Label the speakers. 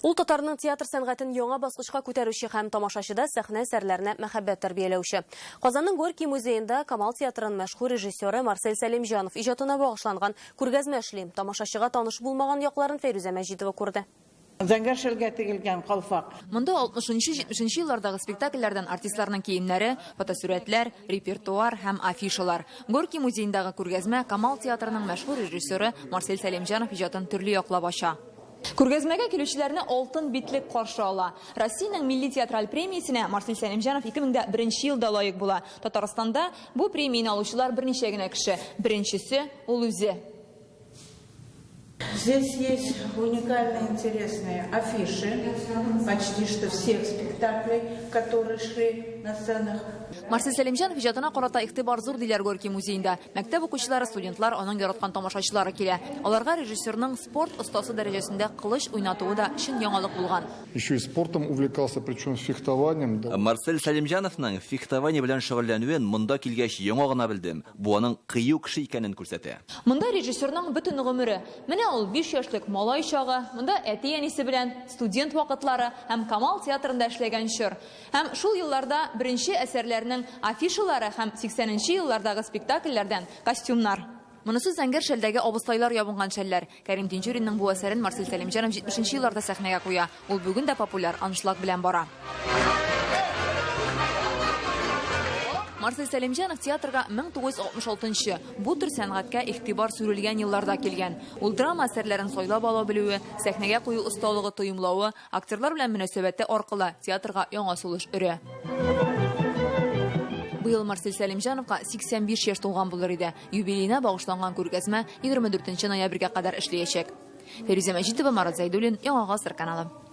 Speaker 1: Ул татарның театр сәнгатен яңа баскычка күтәрүче һәм тамашачыда сәхнә әсәрләренә мәхәббәт тәрбияләүче. Казанның Горький музеенда Камал театрының мәшһүр режиссеры Марсель Сәлимҗанов иҗатына багышланган күргәзмә эшли. Тамашачыга таныш булмаган якларын Фәйрүзә Мәҗидова күрде.
Speaker 2: Зәңгәр шәлгә тегелгән калфак.
Speaker 3: Монда 60-70 еллардагы спектакльләрдән артистларның киемнәре, фотосурәтләр, репертуар һәм афишалар. Горький музеендагы күргәзмә Камал театрының мәшһүр режиссеры Марсель Сәлимҗанов иҗатын төрле яклап ача. Күргәзмәгә килүчеләрне алтын битлек каршы ала. Россиянең милли театраль премиясенә Марсель Сәлимҗанов 2001 елда лаек була. Татарстанда бу премияне алучылар берничә генә кеше. Беренчесе ул үзе.
Speaker 2: Здесь есть уникальные интересные афиши почти что всех спектаклей, которые шли на сценах.
Speaker 3: Марсель Сәлимҗанов иҗатына карата игътибар зур диләр Горький музеенда. Мәктәп укучылары, студентлар, аның яраткан тамашачылары килә. Аларга режиссерның спорт остасы дәрәҗәсендә кылыч уйнатуы да чын яңалык булган.
Speaker 4: Еще и спортом увлекался, причем фехтованием.
Speaker 5: Марсель Сәлимҗановның фехтование белән шөгыльләнүен монда килгәч яңа гына белдем. Бу аның кыю кеше икәнен күрсәтә.
Speaker 3: Монда режиссерның бөтен гомере. Менә ул 5 яшьлек малай чагы, монда әти-әнисе белән студент вакытлары һәм Камал театрында эшләгән чор. Һәм шул елларда беренче әсәрләрнең афишалары һәм 80нче еллардагы спектакльләрдән костюмнар. Монысы зәңгәр шәлдәге абыстайлар ябынган шәлләр. Кәрим Тинчуринның бу әсәрен Марсель Сәлимҗанов 70нче елларда сәхнәгә куя. Ул бүген дә популяр, аншлаг белән бара. Марсель Сәлимҗанов театрга 1966 бу төр сәнгатькә игътибар сүрелгән елларда килгән. Ул драма әсәрләрен сайлап ала белүе, сәхнәгә кую осталыгы тоемлавы, актерлар белән мөнәсәбәте аркылы театрга яңа сулыш өрә. Быел Марсель Сәлимҗановка 85 яшь тулган булыр иде. Юбилейна багышланган күргәзмә 24 ноябрьгә кадәр эшләячәк. Фәйрүзә Мәҗидова, Марат Зәйдуллин, Яңа Гасыр каналы.